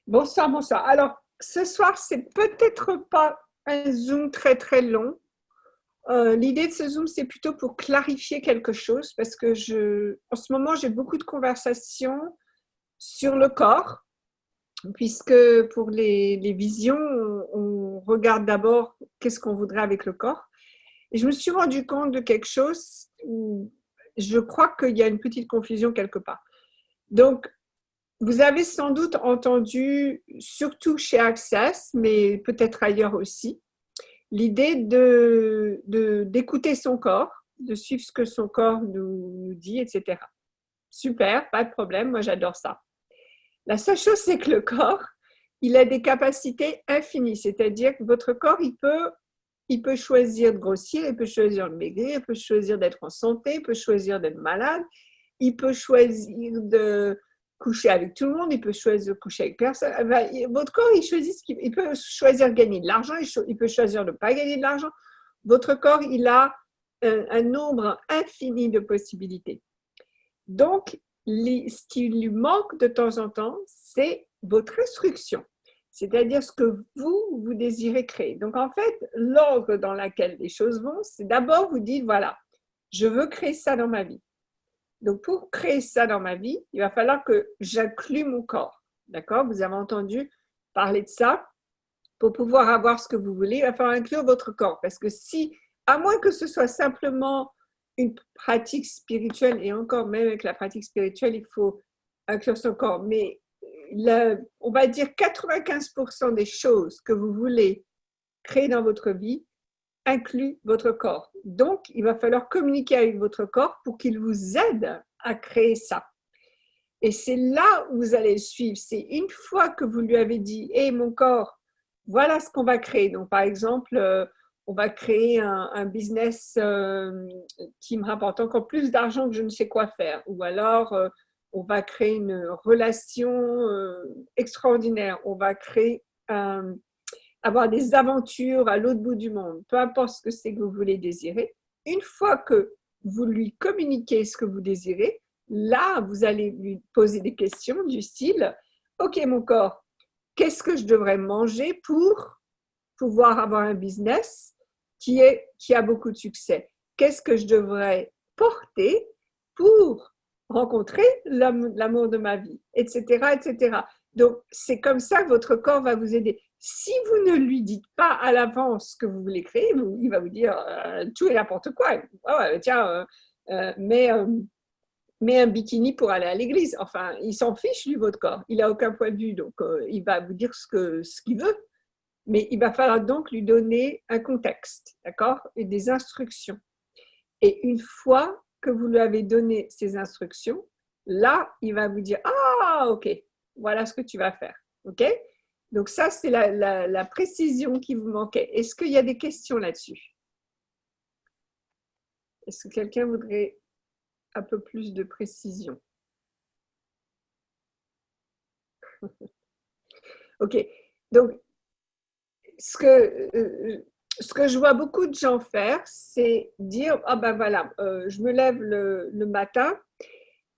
Bonsoir, bonsoir. Alors, ce soir, c'est peut-être pas un Zoom très très long. L'idée de ce Zoom, c'est plutôt pour clarifier quelque chose parce que en ce moment, j'ai beaucoup de conversations sur le corps, puisque pour les visions, on regarde d'abord qu'est-ce qu'on voudrait avec le corps. Et je me suis rendu compte de quelque chose où je crois qu'il y a une petite confusion quelque part. Donc, vous avez sans doute entendu, surtout chez Access, mais peut-être ailleurs aussi, l'idée d'écouter son corps, de suivre ce que son corps nous dit, etc. Super, pas de problème, moi j'adore ça. La seule chose, c'est que le corps, il a des capacités infinies, c'est-à-dire que votre corps, il peut choisir de grossir, il peut choisir de maigrir, il peut choisir d'être en santé, il peut choisir d'être malade, il peut choisir de coucher avec tout le monde, il peut choisir de coucher avec personne. Votre corps, il peut choisir de gagner de l'argent, il peut choisir de ne pas gagner de l'argent. Votre corps, il a un nombre infini de possibilités. Donc, ce qui lui manque de temps en temps, c'est votre instruction, c'est-à-dire ce que vous désirez créer. Donc, en fait, l'ordre dans lequel les choses vont, c'est d'abord vous dites, voilà, je veux créer ça dans ma vie. Donc, pour créer ça dans ma vie, il va falloir que j'inclue mon corps. D'accord? Vous avez entendu parler de ça. Pour pouvoir avoir ce que vous voulez, il va falloir inclure votre corps. Parce que si, à moins que ce soit simplement une pratique spirituelle, et encore même avec la pratique spirituelle, il faut inclure son corps. Mais on va dire 95% des choses que vous voulez créer dans votre vie inclut votre corps. Donc, il va falloir communiquer avec votre corps pour qu'il vous aide à créer ça. Et c'est là où vous allez le suivre. C'est une fois que vous lui avez dit, hé, mon corps, voilà ce qu'on va créer. Donc, par exemple, on va créer un business qui me rapporte encore plus d'argent que je ne sais quoi faire. Ou alors, on va créer une relation extraordinaire. On va créer avoir des aventures à l'autre bout du monde, peu importe ce que c'est que vous voulez désirer. Une fois que vous lui communiquez ce que vous désirez, là, vous allez lui poser des questions du style, OK, mon corps, qu'est-ce que je devrais manger pour pouvoir avoir un business qui a beaucoup de succès? Qu'est-ce que je devrais porter pour rencontrer l'amour de ma vie, etc., etc. Donc, c'est comme ça que votre corps va vous aider. Si vous ne lui dites pas à l'avance ce que vous voulez créer, il va vous dire tout et n'importe quoi. Oh, tiens, mets un bikini pour aller à l'église. Enfin, il s'en fiche, lui, votre corps. Il n'a aucun point de vue, donc il va vous dire ce qu'il veut. Mais il va falloir donc lui donner un contexte, d'accord, et des instructions. Et une fois que vous lui avez donné ces instructions, là, il va vous dire, ah, ok, voilà ce que tu vas faire. Ok? Donc ça, c'est la précision qui vous manquait. Est-ce qu'il y a des questions là-dessus? Est-ce que quelqu'un voudrait un peu plus de précision? Ok. Donc, ce que je vois beaucoup de gens faire, c'est dire, ah ben voilà, je me lève le matin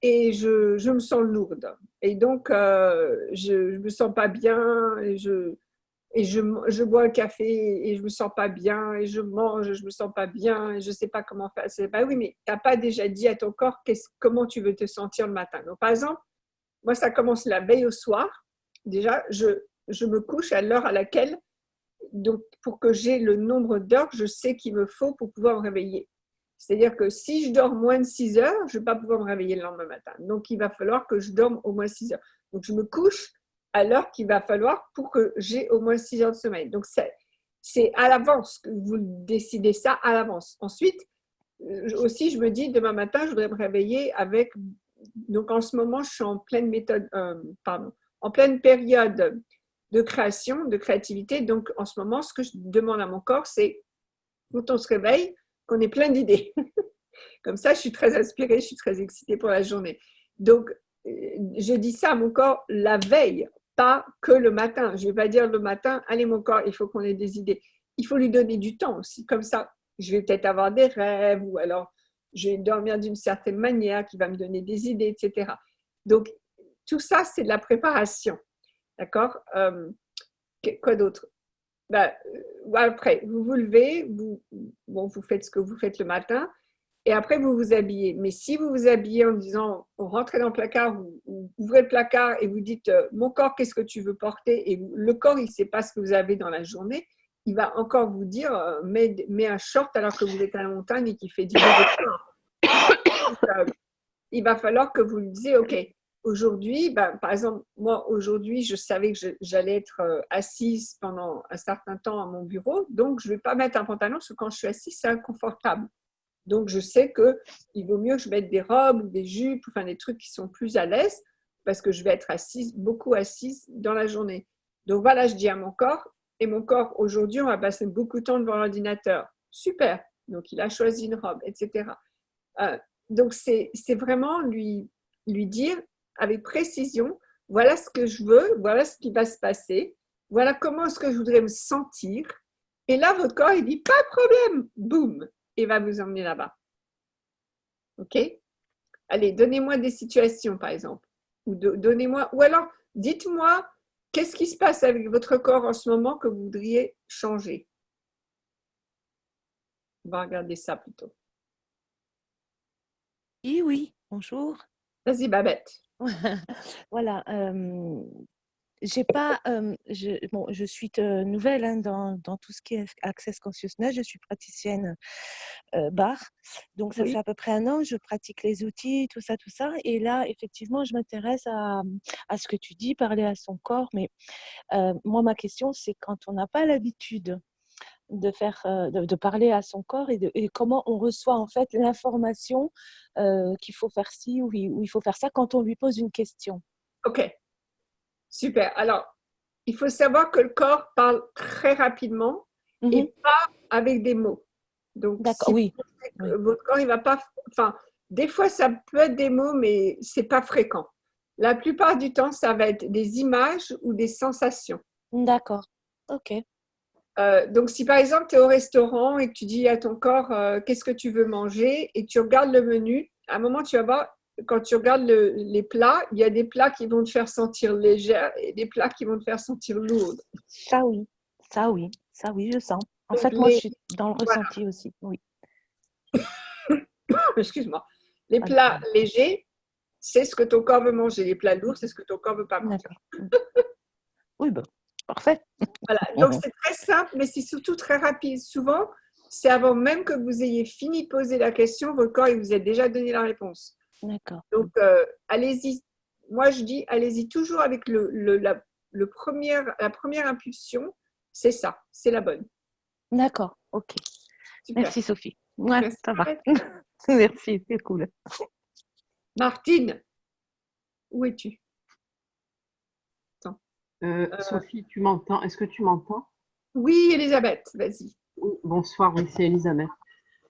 et je me sens lourde. Et donc, je ne me sens pas bien et je bois un café et je ne me sens pas bien et je mange, je ne me sens pas bien et je ne sais pas comment faire. C'est, bah oui, mais tu n'as pas déjà dit à ton corps comment tu veux te sentir le matin. Donc, par exemple, moi, ça commence la veille au soir. Déjà, je me couche à l'heure à laquelle, donc pour que j'ai le nombre d'heures que je sais qu'il me faut pour pouvoir me réveiller. C'est-à-dire que si je dors moins de 6 heures, je ne vais pas pouvoir me réveiller le lendemain matin. Donc, il va falloir que je dorme au moins 6 heures. Donc, je me couche à l'heure qu'il va falloir pour que j'ai au moins 6 heures de sommeil. Donc, c'est à l'avance que vous décidez ça à l'avance. Ensuite, aussi, je me dis, demain matin, je voudrais me réveiller avec… Donc, en ce moment, je suis en pleine en pleine période de création, de créativité. Donc, en ce moment, ce que je demande à mon corps, c'est, quand on se réveille, qu'on ait plein d'idées. Comme ça, je suis très inspirée, je suis très excitée pour la journée. Donc, je dis ça à mon corps la veille, pas que le matin. Je ne vais pas dire le matin, allez mon corps, il faut qu'on ait des idées. Il faut lui donner du temps aussi. Comme ça, je vais peut-être avoir des rêves ou alors je vais dormir d'une certaine manière qui va me donner des idées, etc. Donc, tout ça, c'est de la préparation. D'accord. Quoi d'autre? Ben, après, vous vous levez, vous faites ce que vous faites le matin, et après vous vous habillez. Mais si vous vous habillez en disant, vous rentrez dans le placard, vous ouvrez le placard et vous dites, mon corps, qu'est-ce que tu veux porter? Et le corps, il ne sait pas ce que vous avez dans la journée. Il va encore vous dire, mets un short alors que vous êtes à la montagne et qu'il fait 10 degrés. Il va falloir que vous lui disiez, OK, aujourd'hui, par exemple, moi, aujourd'hui, je savais que j'allais être assise pendant un certain temps à mon bureau, donc je ne vais pas mettre un pantalon parce que quand je suis assise, c'est inconfortable. Donc, je sais qu'il vaut mieux que je mette des robes ou des jupes, enfin des trucs qui sont plus à l'aise parce que je vais être assise, beaucoup assise dans la journée. Donc, voilà, je dis à mon corps, et mon corps, aujourd'hui, on va passer beaucoup de temps devant l'ordinateur. Super. Donc, il a choisi une robe, etc. Donc, c'est vraiment lui dire avec précision, voilà ce que je veux, voilà ce qui va se passer, voilà comment est-ce que je voudrais me sentir. Et là, votre corps, il dit, pas de problème, boum, et va vous emmener là-bas. OK? Allez, donnez-moi des situations, par exemple. Ou alors, dites-moi, qu'est-ce qui se passe avec votre corps en ce moment que vous voudriez changer? On va regarder ça plutôt. Oui, oui, bonjour. Vas-y, Babette. Voilà, j'ai pas, bon, je suis nouvelle hein, dans tout ce qui est Access Consciousness. Je suis praticienne barre, donc ça Oui. fait à peu près 1 an. Je pratique les outils, tout ça, tout ça. Et là, effectivement, je m'intéresse à ce que tu dis, parler à son corps. Mais moi, ma question, c'est quand on n'a pas l'habitude de faire, de parler à son corps et comment on reçoit en fait l'information qu'il faut faire ci ou il faut faire ça quand on lui pose une question. OK, super. Alors, il faut savoir que le corps parle très rapidement Mhm. et pas avec des mots. Donc, D'accord, si oui. Oui. votre corps, il va pas. Enfin, des fois, ça peut être des mots, mais c'est pas fréquent. La plupart du temps, ça va être des images ou des sensations. D'accord. Ok. Donc, si par exemple, tu es au restaurant et que tu dis à ton corps, qu'est-ce que tu veux manger, et tu regardes le menu, à un moment, tu vas voir, quand tu regardes les plats, il y a des plats qui vont te faire sentir légère et des plats qui vont te faire sentir lourde. Ça oui. Ça oui. Ça oui, je sens. En Donc, fait, moi, je suis dans le voilà, ressenti aussi. Oui. excuse-moi, les Pas de plats problème. légers, c'est ce que ton corps veut manger. Les plats lourds, c'est ce que ton corps ne veut pas manger. D'accord. Oui, bon. Parfait. Voilà. Donc, c'est très simple, mais c'est surtout très rapide. Souvent, c'est avant même que vous ayez fini de poser la question, votre corps, il vous a déjà donné la réponse. D'accord. Donc, allez-y. Moi, je dis, allez-y toujours avec la première impulsion. C'est ça, c'est la bonne. D'accord. Ok. Super. Merci, Sophie. Ouais, Merci, ça va. Arlette. Merci, c'est cool. Martine, où es-tu? Attends. Sophie, tu m'entends? Est-ce que tu m'entends? Oui, Elisabeth, vas-y. Oui, bonsoir, oui, c'est Elisabeth.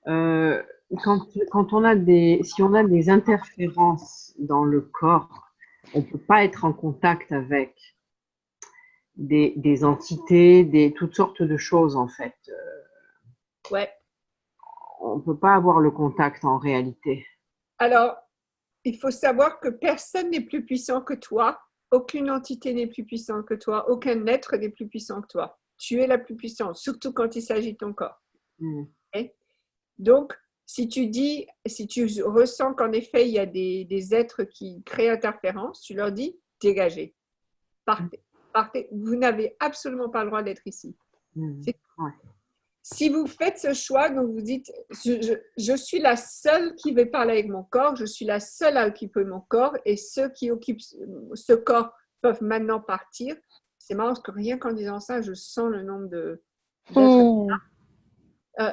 Euh, quand si on a des interférences dans le corps, on ne peut pas être en contact avec des entités, toutes sortes de choses en fait. Ouais. On ne peut pas avoir le contact en réalité. Alors, il faut savoir que personne n'est plus puissant que toi. Aucune entité n'est plus puissante que toi. Aucun être n'est plus puissant que toi. Tu es la plus puissante, surtout quand il s'agit de ton corps. Mm. Okay. Donc, si tu ressens qu'en effet, il y a des êtres qui créent interférence, tu leur dis, dégagez, partez, partez. Vous n'avez absolument pas le droit d'être ici. Mm. Ouais. Si vous faites ce choix, donc vous dites, je suis la seule qui va parler avec mon corps, je suis la seule à occuper mon corps, et ceux qui occupent ce corps peuvent maintenant partir. C'est marrant parce que rien qu'en disant ça, je sens le nombre d'êtres.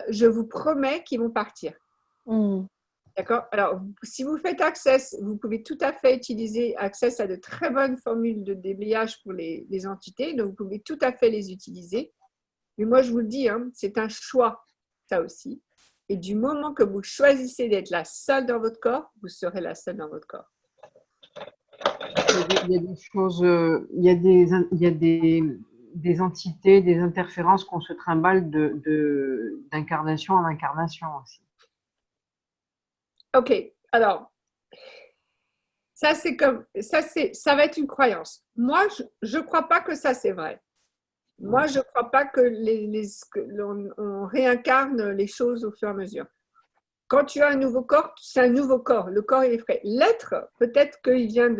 Je vous promets qu'ils vont partir. D'accord? Alors, si vous faites Access, vous pouvez tout à fait utiliser Access à de très bonnes formules de déblayage pour les entités, donc vous pouvez tout à fait les utiliser. Mais moi, je vous le dis, hein, c'est un choix, ça aussi. Et du moment que vous choisissez d'être la seule dans votre corps, vous serez la seule dans votre corps. Il y a des choses, il y a des entités, des interférences qu'on se trimballe d'incarnation en incarnation aussi. Ok, alors, Ça va être une croyance. Moi, je ne crois pas que ça, c'est vrai. Moi, je ne crois pas que on réincarne les choses au fur et à mesure. Quand tu as un nouveau corps, c'est un nouveau corps. Le corps, il est frais. L'être, peut-être qu'il vient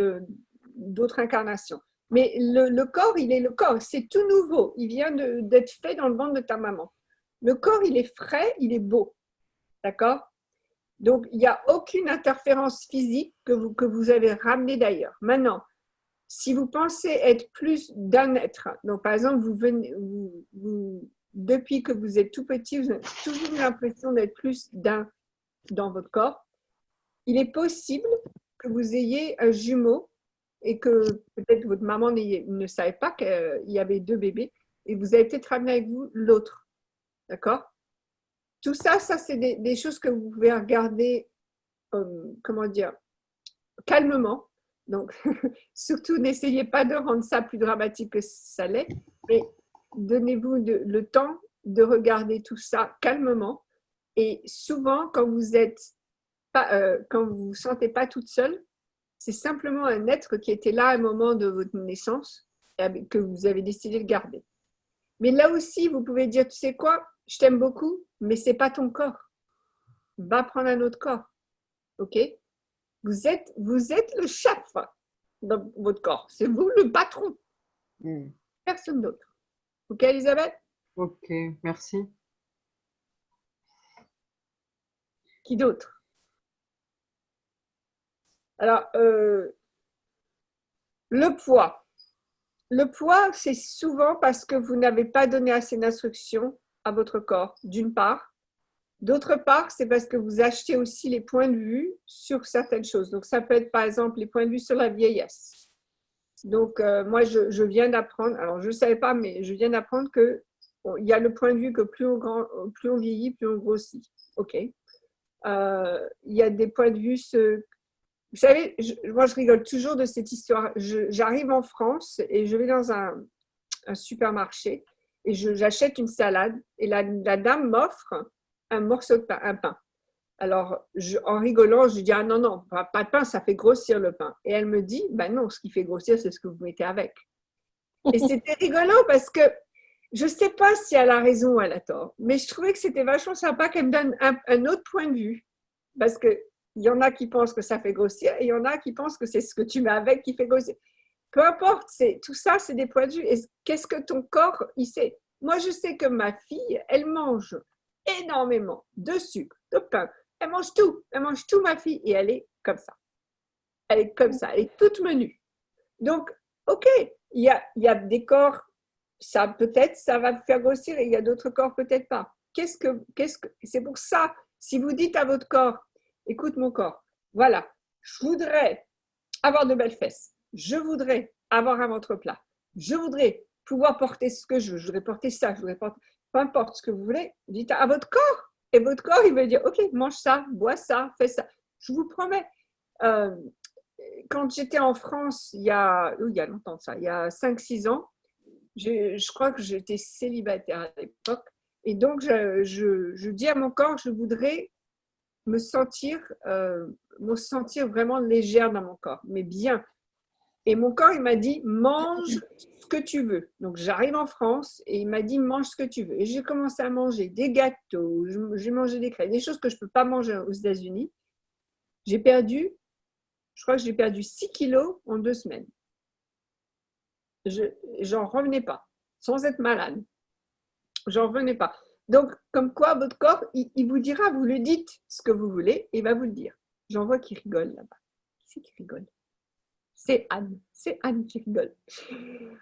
d'autres incarnations. Mais le corps, il est le corps. C'est tout nouveau. Il vient d'être fait dans le ventre de ta maman. Le corps, il est frais, il est beau. D'accord? Donc, il n'y a aucune interférence physique que vous avez ramenée d'ailleurs. Maintenant, si vous pensez être plus d'un être, donc par exemple, depuis que vous êtes tout petit, vous avez toujours l'impression d'être plus d'un dans votre corps, il est possible que vous ayez un jumeau et que peut-être votre maman ne savait pas qu'il y avait 2 bébés et vous avez peut-être ramené avec vous l'autre. D'accord? Tout ça, c'est des choses que vous pouvez regarder, comment dire, calmement. Donc, surtout, n'essayez pas de rendre ça plus dramatique que ça l'est, mais donnez-vous le temps de regarder tout ça calmement. Et souvent, quand vous vous sentez pas toute seule, c'est simplement un être qui était là à un moment de votre naissance et que vous avez décidé de garder. Mais là aussi, vous pouvez dire, tu sais quoi, je t'aime beaucoup, mais c'est pas ton corps. Va prendre un autre corps. OK? Vous êtes le chef dans votre corps. C'est vous le patron. Personne d'autre. OK, Elisabeth? Ok, merci. Qui d'autre? Alors, le poids. Le poids, c'est souvent parce que vous n'avez pas donné assez d'instructions à votre corps, d'une part. D'autre part, c'est parce que vous achetez aussi les points de vue sur certaines choses. Donc, ça peut être par exemple les points de vue sur la vieillesse. Donc, moi, je viens d'apprendre, alors je ne savais pas, mais je viens d'apprendre qu'il y a le point de vue que plus on vieillit, plus on grossit. OK. Il y a des points de vue. Vous savez, moi, je rigole toujours de cette histoire. J'arrive en France et je vais dans un supermarché et j'achète une salade et la dame m'offre un morceau de pain, un pain. Alors, en rigolant, je lui dis, ah non, non, pas de pain, ça fait grossir le pain. Et elle me dit, ben non, ce qui fait grossir, c'est ce que vous mettez avec. Et c'était rigolant parce que je ne sais pas si elle a raison ou elle a tort, mais je trouvais que c'était vachement sympa qu'elle me donne un autre point de vue. Parce qu'il y en a qui pensent que ça fait grossir et il y en a qui pensent que c'est ce que tu mets avec qui fait grossir. Peu importe, tout ça, c'est des points de vue. Et qu'est-ce que ton corps, il sait? Moi, je sais que ma fille, elle mange énormément de sucre, de pain. Elle mange tout, ma fille, et elle est comme ça. Elle est comme ça, elle est toute menue. Donc, ok, il y a des corps, ça peut-être, ça va faire grossir, et il y a d'autres corps, peut-être pas. C'est pour ça, si vous dites à votre corps, écoute mon corps, voilà, je voudrais avoir de belles fesses, je voudrais avoir un ventre plat, je voudrais pouvoir porter ce que je veux, je voudrais porter ça, je voudrais porter, peu importe ce que vous voulez, dites à votre corps. Et votre corps, il va dire, ok, mange ça, bois ça, fais ça. Je vous promets. Quand j'étais en France, il y a longtemps ça, il y a 5-6 ans, je crois que j'étais célibataire à l'époque. Et donc, je dis à mon corps, je voudrais me sentir vraiment légère dans mon corps, mais bien. Et mon corps, il m'a dit, mange ce que tu veux. Donc, j'arrive en France et il m'a dit, mange ce que tu veux. Et j'ai commencé à manger des gâteaux, j'ai mangé des crêpes, des choses que je ne peux pas manger aux États-Unis. Je crois que j'ai perdu 6 kilos en 2 semaines. J'en revenais pas, sans être malade. J'en revenais pas. Donc, comme quoi, votre corps, il vous dira, vous lui dites ce que vous voulez, et il va vous le dire. J'en vois qui rigole là-bas. Qui c'est qui rigole? C'est Anne qui rigole.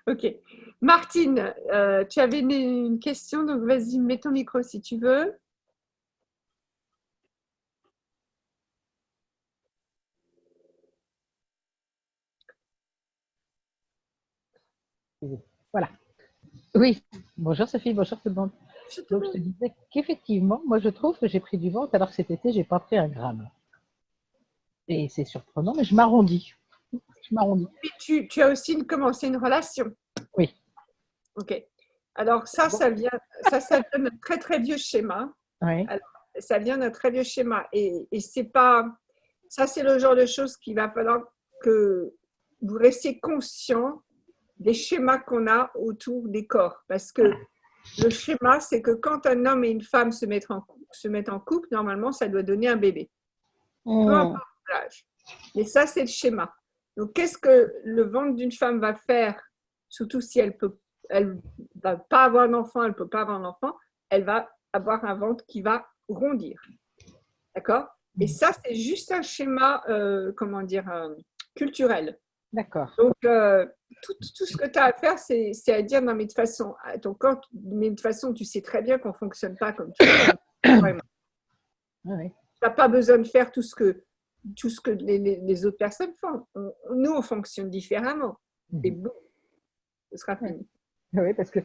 Ok. Martine, tu avais une question, donc vas-y, mets ton micro si tu veux. Voilà. Oui, bonjour Sophie, bonjour tout le monde. Donc je te disais qu'effectivement, moi je trouve que j'ai pris du ventre alors que cet été, je n'ai pas pris un gramme. Et c'est surprenant, mais je m'arrondis. Tu as aussi commencé une relation. Oui. Ok. Alors ça vient d'un très très vieux schéma. Oui. Alors, ça vient d'un très vieux schéma. Et c'est pas... Ça, c'est le genre de choses qu'il va falloir que vous restiez conscient des schémas qu'on a autour des corps. Parce que le schéma, c'est que quand un homme et une femme se mettent en couple, normalement, ça doit donner un bébé. Peu importe l'âge. Mais ça, c'est le schéma. Donc, qu'est-ce que le ventre d'une femme va faire, surtout si elle va pas avoir d'enfant, elle peut pas avoir d'enfant, elle va avoir un ventre qui va rondir. D'accord? Et ça, c'est juste un schéma, culturel. D'accord. Donc, tout ce que tu as à faire, c'est à dire, non, mais de toute façon, ton corps, mais de toute façon, tu sais très bien qu'on ne fonctionne pas comme tu veux. Vraiment. Oui. Tu n'as pas besoin de faire tout ce que les autres personnes font. Nous, on fonctionne différemment. Et bon, ce sera fini. Oui, parce que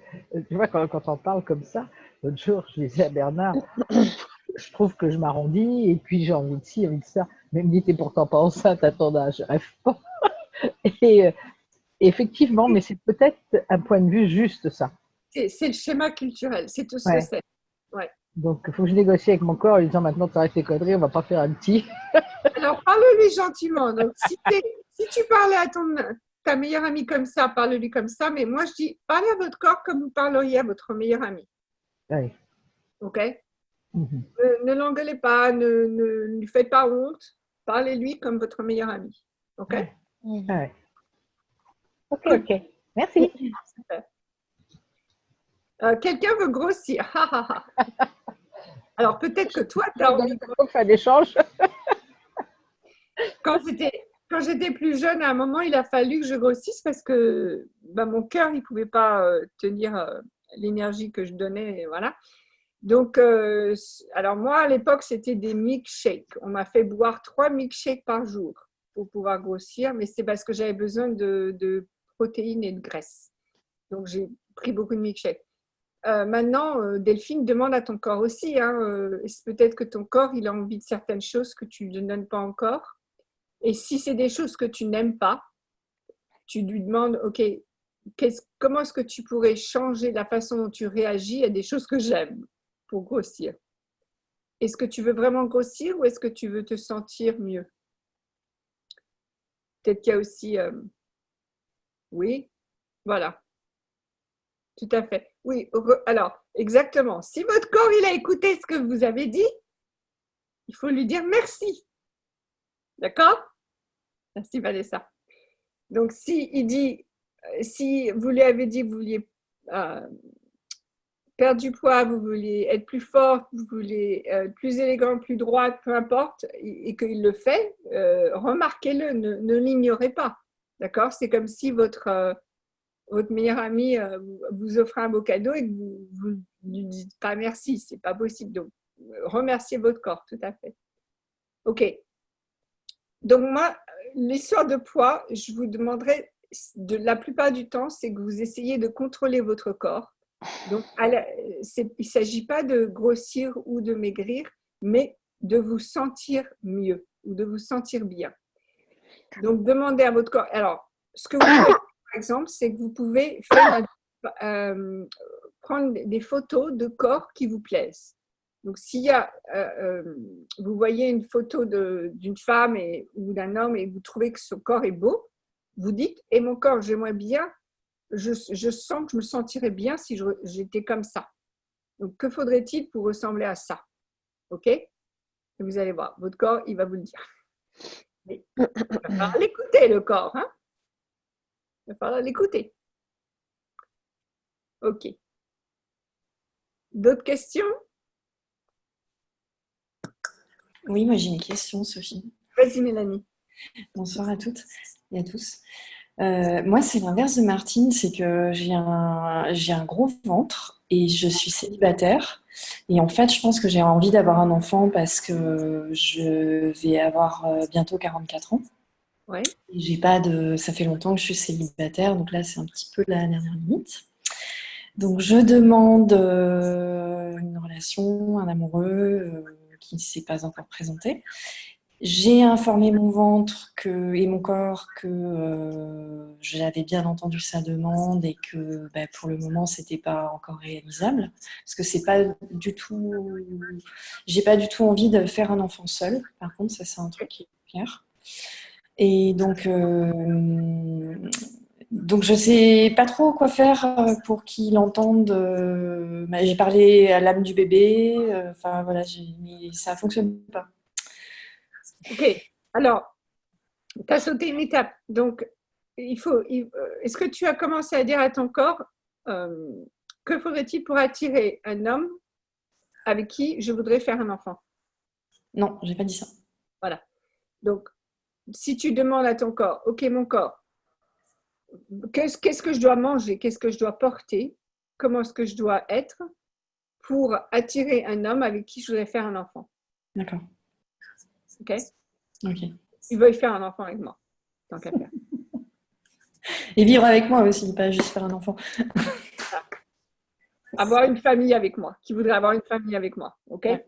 tu vois, quand on parle comme ça, l'autre jour, je disais à Bernard, je trouve que je m'arrondis et puis j'ai envie de ci, envie de ça. Mais il me dit, t'es pourtant pas enceinte à ton âge, je rêve pas. Et effectivement, mais c'est peut-être un point de vue juste ça. C'est le schéma culturel, c'est tout ce Ouais. que c'est. Ouais. Donc, il faut que je négocie avec mon corps en lui disant maintenant, tu arrêtes tes conneries, on va pas faire un petit. Alors, parle-lui gentiment. Donc, si tu parlais à ta meilleure amie comme ça, parle-lui comme ça. Mais moi, je dis, parlez à votre corps comme vous parleriez à votre meilleure amie. Oui. OK? Ne l'engueulez pas, ne lui faites pas honte. Parlez-lui comme votre meilleure amie. OK? Ouais. Ok. Merci. Super. Quelqu'un veut grossir. Alors, peut-être que toi, tu as envie de faire l'échange. Quand j'étais plus jeune, à un moment, il a fallu que je grossisse parce que mon cœur, il ne pouvait pas tenir l'énergie que je donnais. Et voilà. Donc, alors moi, à l'époque, c'était des milkshakes. On m'a fait boire 3 milkshakes par jour pour pouvoir grossir, mais c'est parce que j'avais besoin de protéines et de graisse. Donc, j'ai pris beaucoup de milkshakes. Maintenant, Delphine, demande à ton corps aussi. Peut-être que ton corps, il a envie de certaines choses que tu ne donnes pas encore. Et si c'est des choses que tu n'aimes pas, tu lui demandes, OK, comment est-ce que tu pourrais changer la façon dont tu réagis à des choses que j'aime pour grossir? Est-ce que tu veux vraiment grossir ou est-ce que tu veux te sentir mieux? Peut-être qu'il y a aussi, oui, voilà, tout à fait. Oui, alors, exactement. Si votre corps, il a écouté ce que vous avez dit, il faut lui dire merci. D'accord? Merci Vanessa. Donc, si vous lui avez dit que vous vouliez perdre du poids, vous vouliez être plus forte, vous voulez être plus élégante, plus droite, peu importe, et qu'il le fait, remarquez-le, ne l'ignorez pas. D'accord? C'est comme si votre meilleur ami vous offre un beau cadeau et que vous ne lui dites pas merci. Ce n'est pas possible. Donc, remerciez votre corps, tout à fait. OK. Donc, moi, l'histoire de poids, je vous demanderai, la plupart du temps, c'est que vous essayez de contrôler votre corps. Donc, il ne s'agit pas de grossir ou de maigrir, mais de vous sentir mieux ou de vous sentir bien. Donc, demandez à votre corps. Alors, ce que vous pouvez faire, par exemple, c'est que vous pouvez prendre des photos de corps qui vous plaisent. Donc, s'il y a, vous voyez une photo d'une femme ou d'un homme et vous trouvez que son corps est beau, vous dites, et mon corps, j'aimerais bien, je sens que je me sentirais bien si j'étais comme ça. Donc, que faudrait-il pour ressembler à ça? OK? Et vous allez voir, votre corps, il va vous le dire. Mais il va falloir l'écouter, le corps. Hein? Il va falloir l'écouter. OK. D'autres questions? Oui, moi j'ai une question, Sophie. Vas-y, Mélanie. Bonsoir à toutes et à tous. Moi, c'est l'inverse de Martine, c'est que j'ai un gros ventre et je suis célibataire. Et en fait, je pense que j'ai envie d'avoir un enfant parce que je vais avoir bientôt 44 ans. Ouais. Et ça fait longtemps que je suis célibataire, donc là, c'est un petit peu la dernière limite. Donc, je demande une relation, un amoureux qui ne s'est pas encore présenté. J'ai informé mon ventre et mon corps que j'avais bien entendu sa demande et que pour le moment, c'était pas encore réalisable. Parce que c'est pas du tout. J'ai pas du tout envie de faire un enfant seul. Par contre, ça, c'est un truc qui est clair. Et donc je sais pas trop quoi faire pour qu'il entende. J'ai parlé à l'âme du bébé. Enfin voilà, mais ça fonctionne pas. Ok, alors, tu as sauté une étape. Donc, est-ce que tu as commencé à dire à ton corps, que faudrait-il pour attirer un homme avec qui je voudrais faire un enfant? Non, j'ai pas dit ça. Voilà. Donc, si tu demandes à ton corps, ok, mon corps, qu'est-ce que je dois manger, qu'est-ce que je dois porter, comment est-ce que je dois être pour attirer un homme avec qui je voudrais faire un enfant? D'accord. Ok? Ok. Il veuille faire un enfant avec moi, tant qu'à faire. Et vivre avec moi aussi, pas juste faire un enfant. Avoir une famille avec moi, qui voudrait avoir une famille avec moi. Ok? Ouais.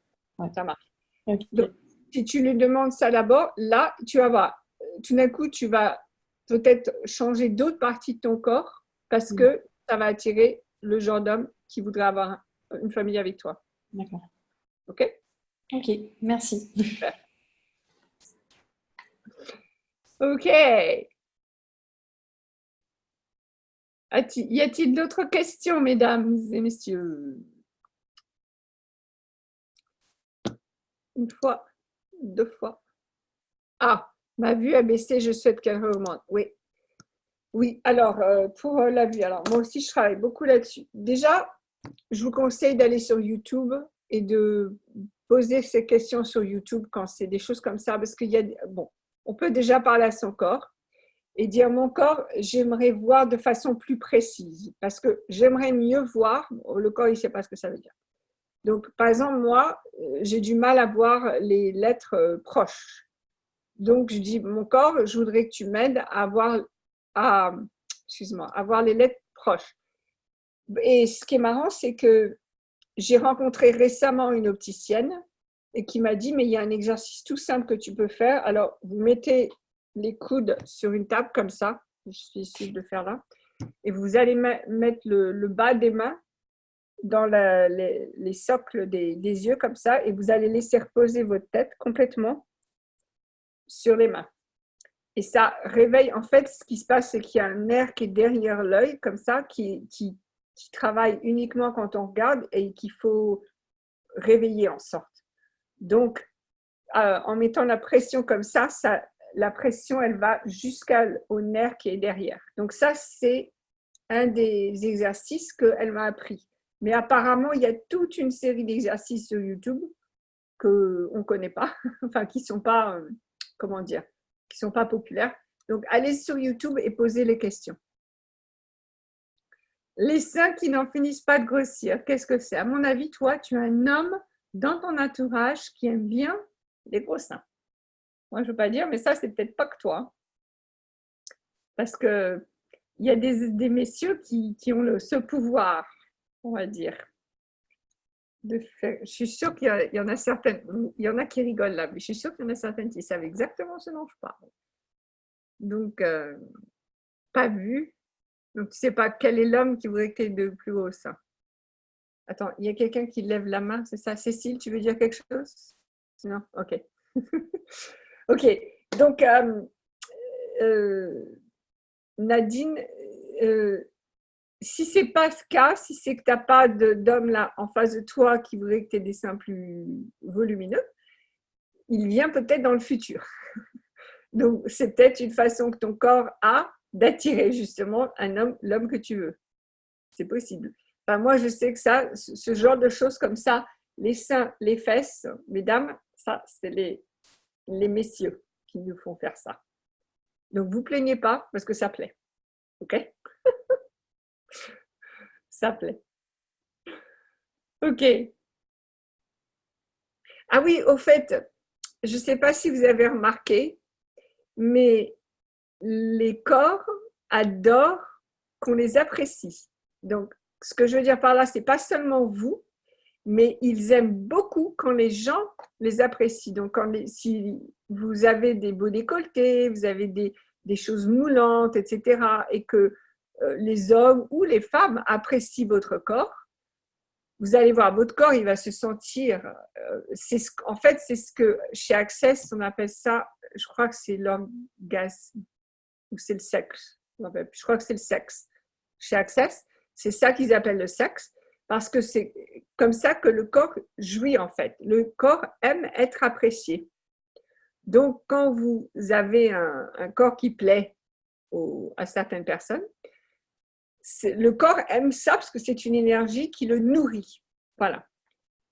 Ça marche. Ok. Donc, si tu lui demandes ça d'abord, là, tu vas voir. Tout d'un coup, tu vas peut-être changer d'autres parties de ton corps parce que ça va attirer le genre d'homme qui voudrait avoir une famille avec toi. D'accord. Ok? Ok, merci. Super. Ok. Y a-t-il d'autres questions, mesdames et messieurs? Une fois, deux fois. Ah, ma vue a baissé, je souhaite qu'elle remonte. Oui. Oui, alors, pour la vue, alors moi aussi, je travaille beaucoup là-dessus. Déjà, je vous conseille d'aller sur YouTube et de poser ces questions sur YouTube quand c'est des choses comme ça, parce qu'il y a, bon, on peut déjà parler à son corps et dire mon corps, j'aimerais voir de façon plus précise, parce que j'aimerais mieux voir, le corps, il ne sait pas ce que ça veut dire. Donc, par exemple, moi, j'ai du mal à voir les lettres proches. Donc, je dis, mon corps, je voudrais que tu m'aides à voir, à voir les lettres proches. Et ce qui est marrant, c'est que j'ai rencontré récemment une opticienne et qui m'a dit, mais il y a un exercice tout simple que tu peux faire. Alors, vous mettez les coudes sur une table comme ça, je suis ici de le faire là, et vous allez mettre le bas des mains dans les socles des yeux comme ça, et vous allez laisser reposer votre tête complètement sur les mains. Et ça réveille, en fait, ce qui se passe, c'est qu'il y a un nerf qui est derrière l'œil, comme ça, qui travaille uniquement quand on regarde et qu'il faut réveiller en sorte. Donc, en mettant la pression comme ça, la pression, elle va jusqu'au nerf qui est derrière. Donc ça, c'est un des exercices qu'elle m'a appris. Mais apparemment, il y a toute une série d'exercices sur YouTube qu'on ne connaît pas, enfin, qui ne sont pas, comment dire, qui sont pas populaires. Donc, allez sur YouTube et posez les questions. Les seins qui n'en finissent pas de grossir, qu'est-ce que c'est? À mon avis, toi, tu as un homme dans ton entourage qui aime bien les gros seins. Moi, je ne veux pas dire, mais ça, c'est peut-être pas que toi. Parce qu'il y a des messieurs qui ont ce pouvoir, on va dire. De faire. Je suis sûre qu'il y en a certaines, il y en a qui rigolent là, mais je suis sûre qu'il y en a certaines qui savent exactement ce dont je parle. Donc, pas vu. Donc, tu ne sais pas quel est l'homme qui voudrait que tu aies de plus gros seins. Attends, il y a quelqu'un qui lève la main, c'est ça? Cécile, tu veux dire quelque chose? Non? Ok. Ok. Donc, Nadine, si ce n'est pas ce cas, si c'est que tu n'as pas d'homme là en face de toi qui voudrait que tu aies des seins plus volumineux, il vient peut-être dans le futur. Donc, c'est peut-être une façon que ton corps a d'attirer justement l'homme que tu veux. C'est possible. Enfin, moi, je sais que ça, ce genre de choses comme ça, les seins, les fesses, mesdames, ça, c'est les messieurs qui nous font faire ça. Donc, vous plaignez pas parce que ça plaît. OK? Ça plaît. OK. Ah oui, au fait, je ne sais pas si vous avez remarqué, mais les corps adorent qu'on les apprécie. Donc, ce que je veux dire par là, ce n'est pas seulement vous, mais ils aiment beaucoup quand les gens les apprécient. Donc, si vous avez des beaux décolletés, vous avez des choses moulantes, etc., et que les hommes ou les femmes apprécient votre corps, vous allez voir, votre corps, il va se sentir, en fait, c'est ce que chez Access, on appelle ça, je crois que c'est l'orgasme, ou c'est le sexe, je crois que c'est le sexe. Chez Access, c'est ça qu'ils appellent le sexe, parce que c'est comme ça que le corps jouit en fait. Le corps aime être apprécié. Donc, quand vous avez un corps qui plaît à certaines personnes, le corps aime ça parce que c'est une énergie qui le nourrit. Voilà.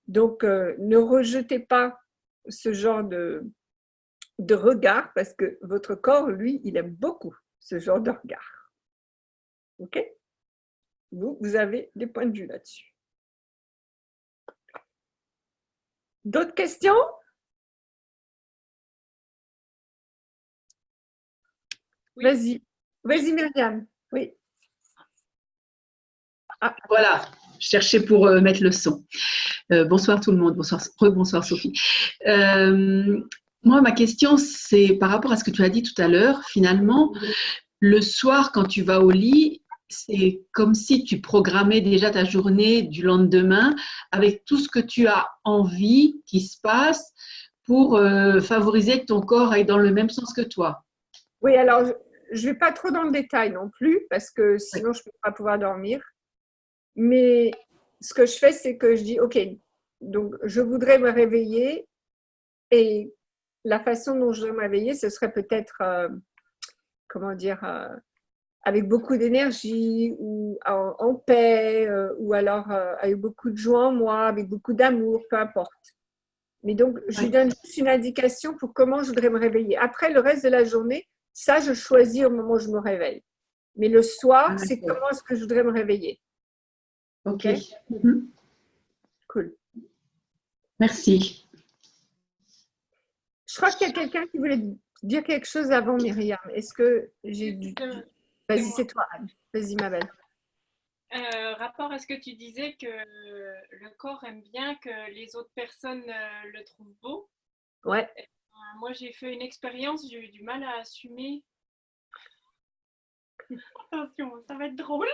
Donc, ne rejetez pas ce genre de regard parce que votre corps, lui, il aime beaucoup ce genre de regard. OK? Vous avez des points de vue là-dessus. D'autres questions? Oui. Vas-y Myriam. Oui. Ah. Voilà, je cherchais pour mettre le son. Bonsoir tout le monde, bonsoir Sophie. Moi, ma question, c'est par rapport à ce que tu as dit tout à l'heure. Finalement, le soir, quand tu vas au lit, c'est comme si tu programmais déjà ta journée du lendemain avec tout ce que tu as envie qui se passe pour favoriser que ton corps aille dans le même sens que toi. Oui, alors je ne vais pas trop dans le détail non plus parce que sinon je ne peux pas pouvoir dormir. Mais ce que je fais, c'est que je dis, OK, donc je voudrais me réveiller et la façon dont je voudrais me réveiller, ce serait peut-être, avec beaucoup d'énergie ou en paix ou alors avec beaucoup de joie en moi, avec beaucoup d'amour, peu importe. Mais donc, je lui donne juste une indication pour comment je voudrais me réveiller. Après, le reste de la journée, ça, je choisis au moment où je me réveille. Mais le soir, c'est comment est-ce que je voudrais me réveiller. OK. Cool. Merci. Je crois qu'il y a quelqu'un qui voulait dire quelque chose avant Myriam. Est-ce que j'ai dû… Vas-y, c'est toi, Anne. Vas-y, ma belle. Rapport à ce que tu disais que le corps aime bien que les autres personnes le trouvent beau. Ouais. Moi, j'ai fait une expérience, j'ai eu du mal à assumer. Attention, ça va être drôle.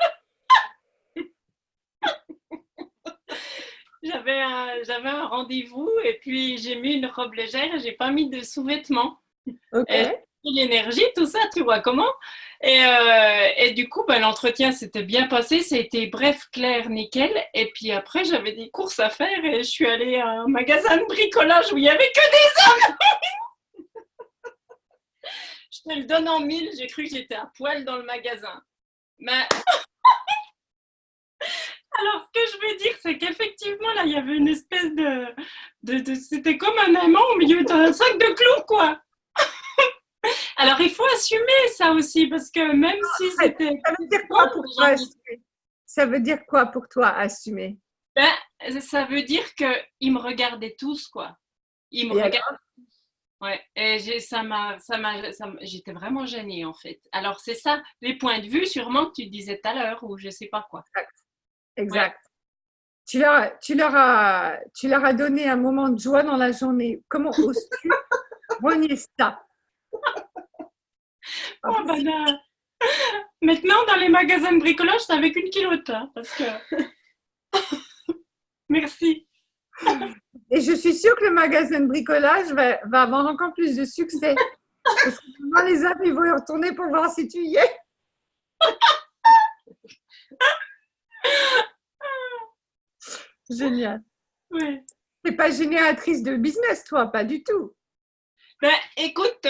J'avais un rendez-vous et puis j'ai mis une robe légère et j'ai pas mis de sous-vêtements. Ok. L'énergie, tout ça, tu vois comment. Et du coup, l'entretien s'était bien passé, c'était bref, clair, nickel. Et puis après, j'avais des courses à faire et je suis allée à un magasin de bricolage où il n'y avait que des hommes. Je te le donne en mille, j'ai cru que j'étais à poil dans le magasin. Mais… Alors, ce que je veux dire, c'est qu'effectivement, là, il y avait une espèce de c'était comme un aimant au milieu d'un sac de clous, quoi. Alors, il faut assumer ça aussi, parce que même si c'était… Ça veut dire quoi pour toi, assumer? Ça veut dire quoi pour toi, assumer? Ça veut dire qu'ils me regardaient tous, quoi. Ils me regardaient tous. Ouais, et j'étais vraiment gênée, en fait. Alors, c'est ça, les points de vue, sûrement, que tu disais tout à l'heure, ou je sais pas quoi. Exact. Ouais. Tu leur as donné un moment de joie dans la journée. Comment oses-tu renier ça? Maintenant, dans les magasins de bricolage, c'est avec une culotte, hein, parce que… Merci. Et je suis sûre que le magasin de bricolage va avoir encore plus de succès. Parce que les hommes, ils vont y retourner pour voir si tu y es. Génial. Ouais. Tu n'es pas génératrice de business, toi, pas du tout. Écoute,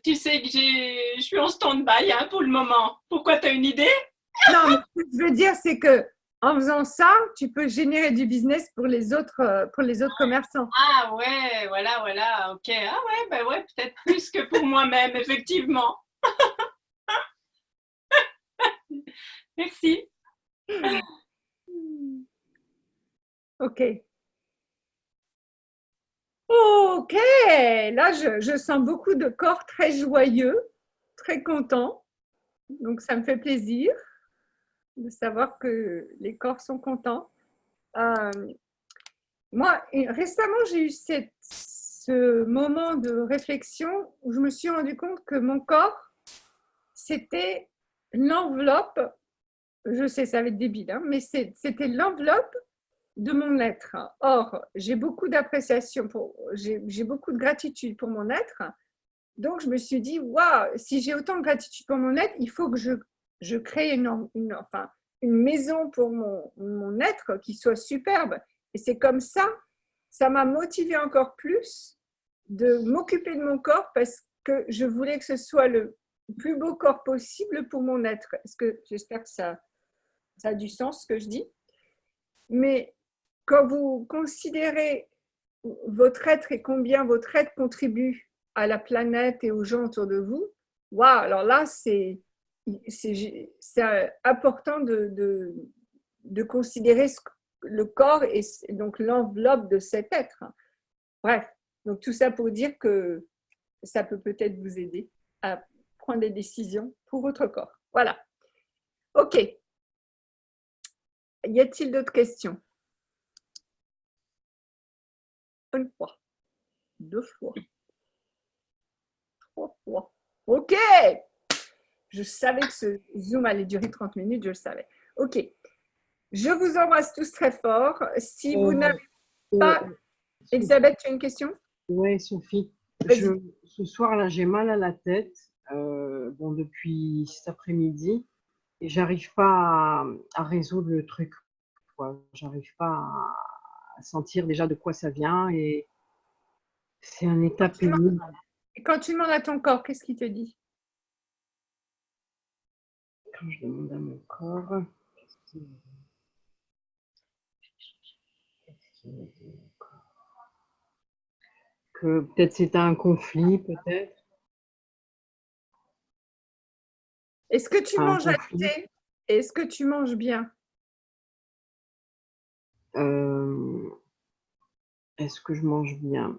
tu sais que je suis en stand-by pour le moment. Pourquoi, tu as une idée? Non, mais ce que je veux dire, c'est que en faisant ça, tu peux générer du business pour les autres commerçants. Ah ouais, voilà, ok. Ah ouais, peut-être plus que pour moi-même, effectivement. Merci. Ok. Ok, là je sens beaucoup de corps très joyeux, très contents. Donc ça me fait plaisir de savoir que les corps sont contents. Moi, récemment, j'ai eu ce moment de réflexion où je me suis rendu compte que mon corps, c'était l'enveloppe, je sais, ça va être débile, hein, mais c'était l'enveloppe de mon être. Or, j'ai beaucoup d'appréciation, j'ai beaucoup de gratitude pour mon être. Donc, je me suis dit, waouh, si j'ai autant de gratitude pour mon être, il faut que je crée enfin, une maison pour mon être qui soit superbe. Et c'est comme ça m'a motivée encore plus de m'occuper de mon corps parce que je voulais que ce soit le plus beau corps possible pour mon être. J'espère que ça a du sens ce que je dis. Mais quand vous considérez votre être et combien votre être contribue à la planète et aux gens autour de vous, waouh, alors là, c'est important de considérer le corps et donc l'enveloppe de cet être. Bref, donc tout ça pour dire que ça peut peut-être vous aider à prendre des décisions pour votre corps. Voilà. OK. Y a-t-il d'autres questions? Une fois, 2 fois, 3 fois. OK. Je savais que ce Zoom allait durer 30 minutes, je le savais. OK. Je vous embrasse tous très fort. Si vous n'avez pas... Elisabeth, tu as une question? Oui, Sophie. Ce soir-là, j'ai mal à la tête depuis cet après-midi et j'arrive pas à résoudre le truc. J'arrive pas à sentir déjà de quoi ça vient et c'est un état pénible. Quand tu demandes à ton corps, qu'est-ce qu'il te dit? Quand je demande à mon corps, qu'est-ce qu'il me dit? Que peut-être c'est un conflit, peut-être. Est-ce que tu manges assez? Est-ce que tu manges bien? Est-ce que je mange bien?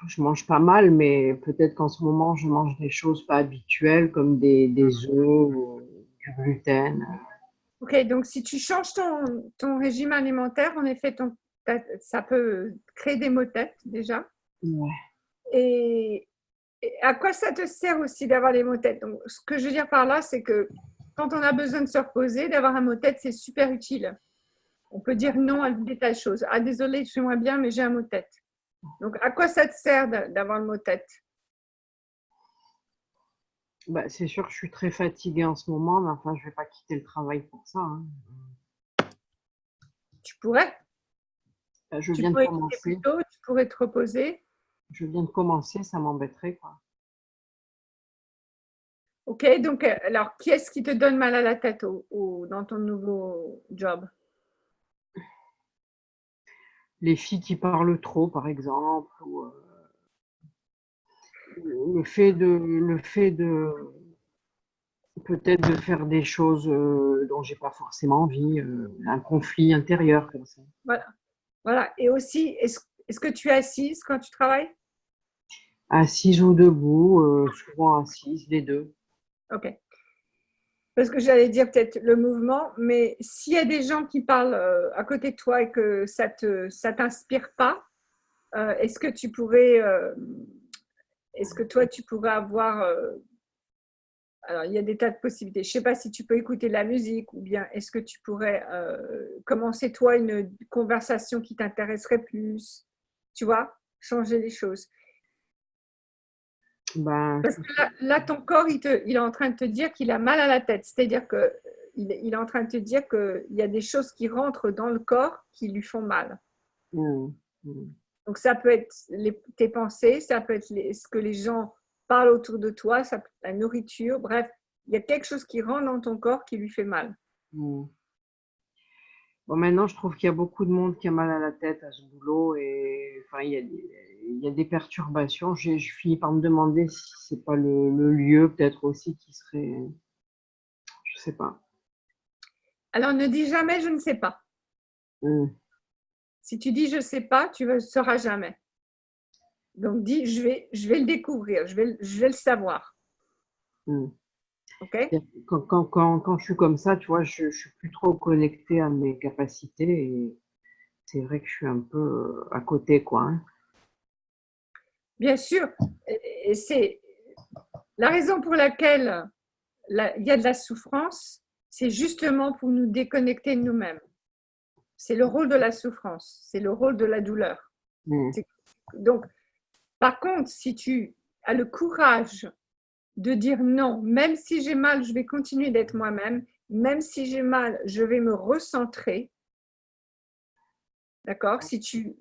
Je mange pas mal, mais peut-être qu'en ce moment, je mange des choses pas habituelles comme des œufs, du gluten. Ok, donc si tu changes ton régime alimentaire, en effet, ça peut créer des maux de tête déjà. Ouais. Et à quoi ça te sert aussi d'avoir des maux de tête? Donc, ce que je veux dire par là, c'est que quand on a besoin de se reposer, d'avoir un mot de tête, c'est super utile. On peut dire non à des tas de choses. Ah, désolé, je suis moins bien, mais j'ai un mot de tête. Donc, à quoi ça te sert d'avoir le mot de tête? Bah, c'est sûr que je suis très fatiguée en ce moment, mais enfin, je vais pas quitter le travail pour ça. Hein. Tu pourrais. Je viens de commencer. Plus tôt, tu pourrais te reposer. Je viens de commencer, ça m'embêterait, quoi. Ok, donc alors, qui est-ce qui te donne mal à la tête dans ton nouveau job? Les filles qui parlent trop, par exemple, ou le fait de peut-être de faire des choses dont j'ai pas forcément envie, un conflit intérieur comme ça. Voilà. Et aussi, est-ce que tu es assise quand tu travailles? Assise ou debout, souvent assise, les deux. Ok. Parce que j'allais dire peut-être le mouvement, mais s'il y a des gens qui parlent à côté de toi et que ça t'inspire pas, est-ce que tu pourrais, est-ce que toi tu pourrais avoir, alors il y a des tas de possibilités. Je ne sais pas si tu peux écouter de la musique ou bien est-ce que tu pourrais commencer toi une conversation qui t'intéresserait plus, tu vois, changer les choses. Parce que là, ton corps, il est en train de te dire qu'il a mal à la tête. C'est-à-dire qu'il est en train de te dire qu'il y a des choses qui rentrent dans le corps qui lui font mal. Donc, ça peut être tes pensées, ça peut être ce que les gens parlent autour de toi, ça peut être la nourriture. Bref, il y a quelque chose qui rentre dans ton corps qui lui fait mal. Bon, maintenant, je trouve qu'il y a beaucoup de monde qui a mal à la tête à ce boulot et enfin, il y a des perturbations. Je finis par me demander si c'est pas le lieu peut-être aussi qui serait, je sais pas. Alors ne dis jamais je ne sais pas. Si tu dis je ne sais pas, tu ne le sauras jamais. Donc dis je vais le découvrir, je vais le savoir. Ok? Quand je suis comme ça, tu vois, je suis plus trop connectée à mes capacités et c'est vrai que je suis un peu à côté, quoi. Hein. Bien sûr, et c'est la raison pour laquelle il y a de la souffrance, c'est justement pour nous déconnecter de nous-mêmes. C'est le rôle de la souffrance, c'est le rôle de la douleur. Mm. Donc, par contre, si tu as le courage de dire non, même si j'ai mal, je vais continuer d'être moi-même, même si j'ai mal, je vais me recentrer. D'accord? Si tu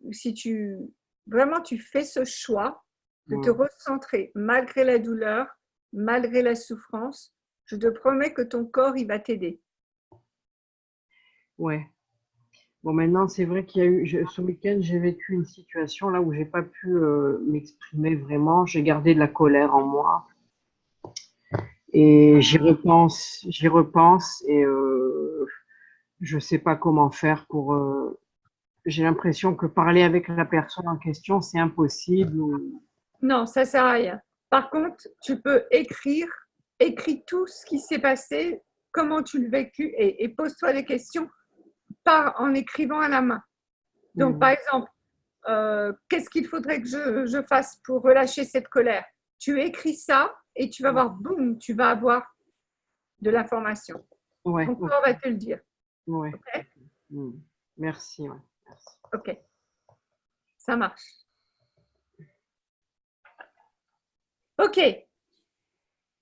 vraiment tu fais ce choix de te recentrer malgré la douleur, malgré la souffrance, je te promets que ton corps, il va t'aider. Ouais. Bon, maintenant, c'est vrai qu'il y a eu, ce week-end, j'ai vécu une situation là où j'ai pas pu m'exprimer vraiment. J'ai gardé de la colère en moi. Et j'y repense et je sais pas comment faire pour. J'ai l'impression que parler avec la personne en question, c'est impossible. Non, ça sert à rien. Par contre, tu peux écris tout ce qui s'est passé, comment tu l'as vécu et pose-toi des questions en écrivant à la main. Donc, par exemple, qu'est-ce qu'il faudrait que je fasse pour relâcher cette colère? Tu écris ça et tu vas voir, boum, tu vas avoir de l'information. Ouais, Ton corps va te le dire. ouais. Ok? Merci, ouais. Merci. Ok, ça marche. Ok.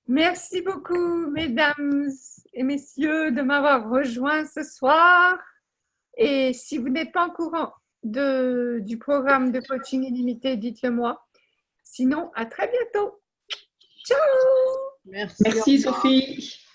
Merci beaucoup, mesdames et messieurs, de m'avoir rejoint ce soir. Et si vous n'êtes pas au courant du programme de coaching illimité, dites-le moi. Sinon, à très bientôt. Ciao! Merci. Merci Sophie.